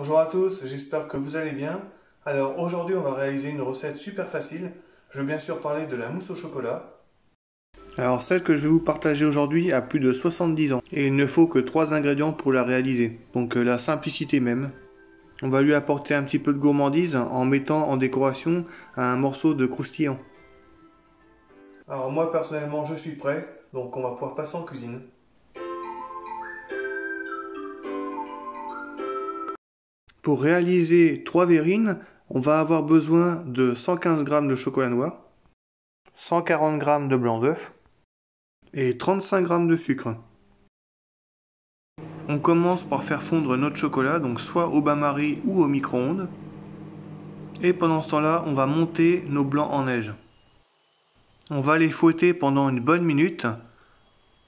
Bonjour à tous, j'espère que vous allez bien. Alors aujourd'hui on va réaliser une recette super facile. Je veux bien sûr parler de la mousse au chocolat. Alors celle que je vais vous partager aujourd'hui a plus de 70 ans et il ne faut que 3 ingrédients pour la réaliser. Donc la simplicité même. On va lui apporter un petit peu de gourmandise en mettant en décoration un morceau de croustillant. Alors moi personnellement je suis prêt, donc on va pouvoir passer en cuisine. Pour réaliser 3 verrines, on va avoir besoin de 115 g de chocolat noir, 140 g de blanc d'œuf et 35 g de sucre. On commence par faire fondre notre chocolat, donc soit au bain-marie ou au micro-ondes. Et pendant ce temps-là, on va monter nos blancs en neige. On va les fouetter pendant une bonne minute.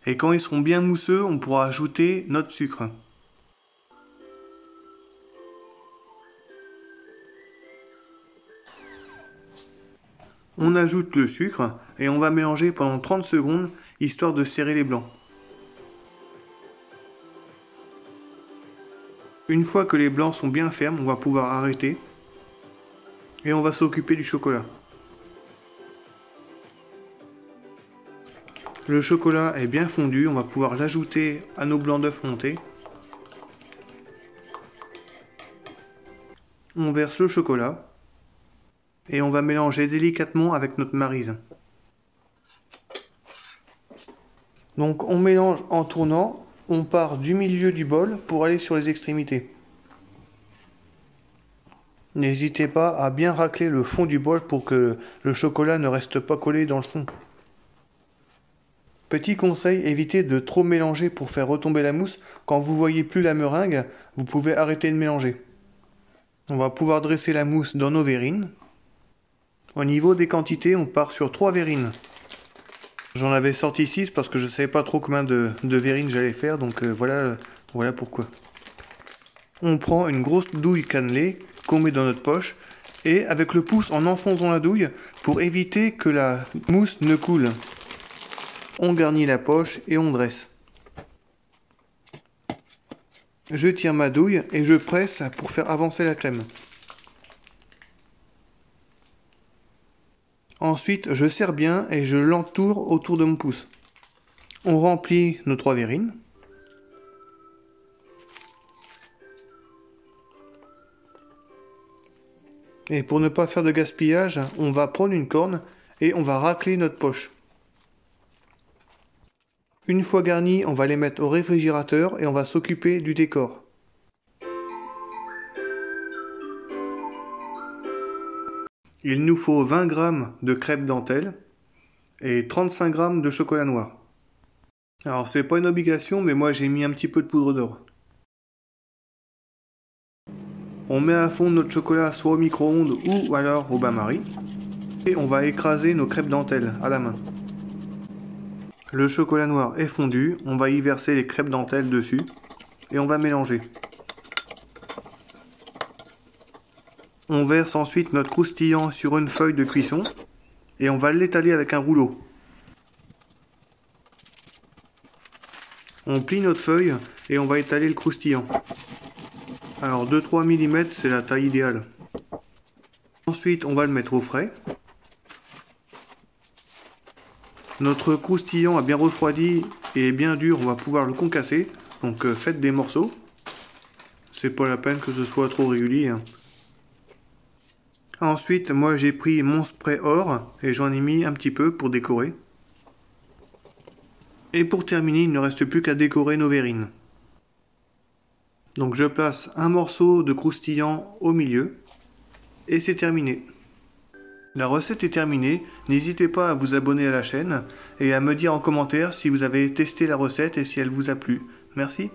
Et quand ils seront bien mousseux, on pourra ajouter notre sucre. On ajoute le sucre et on va mélanger pendant 30 secondes, histoire de serrer les blancs. Une fois que les blancs sont bien fermes, on va pouvoir arrêter. Et on va s'occuper du chocolat. Le chocolat est bien fondu, on va pouvoir l'ajouter à nos blancs d'œufs montés. On verse le chocolat. Et on va mélanger délicatement avec notre maryse. Donc on mélange en tournant, on part du milieu du bol pour aller sur les extrémités. N'hésitez pas à bien racler le fond du bol pour que le chocolat ne reste pas collé dans le fond. Petit conseil, évitez de trop mélanger pour faire retomber la mousse. Quand vous voyez plus la meringue, vous pouvez arrêter de mélanger. On va pouvoir dresser la mousse dans nos verrines. Au niveau des quantités, on part sur 3 verrines. J'en avais sorti 6 parce que je ne savais pas trop combien de verrines j'allais faire, donc voilà pourquoi. On prend une grosse douille cannelée qu'on met dans notre poche et avec le pouce en enfonçant la douille pour éviter que la mousse ne coule. On garnit la poche et on dresse. Je tire ma douille et je presse pour faire avancer la crème. Ensuite, je serre bien et je l'entoure autour de mon pouce. On remplit nos 3 verrines. Et pour ne pas faire de gaspillage, on va prendre une corne et on va racler notre poche. Une fois garnies, on va les mettre au réfrigérateur et on va s'occuper du décor. Il nous faut 20 g de crêpe dentelle et 35 g de chocolat noir. Alors c'est pas une obligation, mais moi j'ai mis un petit peu de poudre d'or. On met à fond notre chocolat soit au micro-ondes ou alors au bain-marie. Et on va écraser nos crêpes dentelles à la main. Le chocolat noir est fondu, on va y verser les crêpes dentelles dessus et on va mélanger. On verse ensuite notre croustillant sur une feuille de cuisson et on va l'étaler avec un rouleau. On plie notre feuille et on va étaler le croustillant. Alors 2-3 mm c'est la taille idéale. Ensuite on va le mettre au frais. Notre croustillant a bien refroidi et est bien dur, on va pouvoir le concasser. Donc faites des morceaux. C'est pas la peine que ce soit trop régulier. Ensuite, moi j'ai pris mon spray or et j'en ai mis un petit peu pour décorer. Et pour terminer, il ne reste plus qu'à décorer nos verrines. Donc je place un morceau de croustillant au milieu et c'est terminé. La recette est terminée, n'hésitez pas à vous abonner à la chaîne et à me dire en commentaire si vous avez testé la recette et si elle vous a plu. Merci.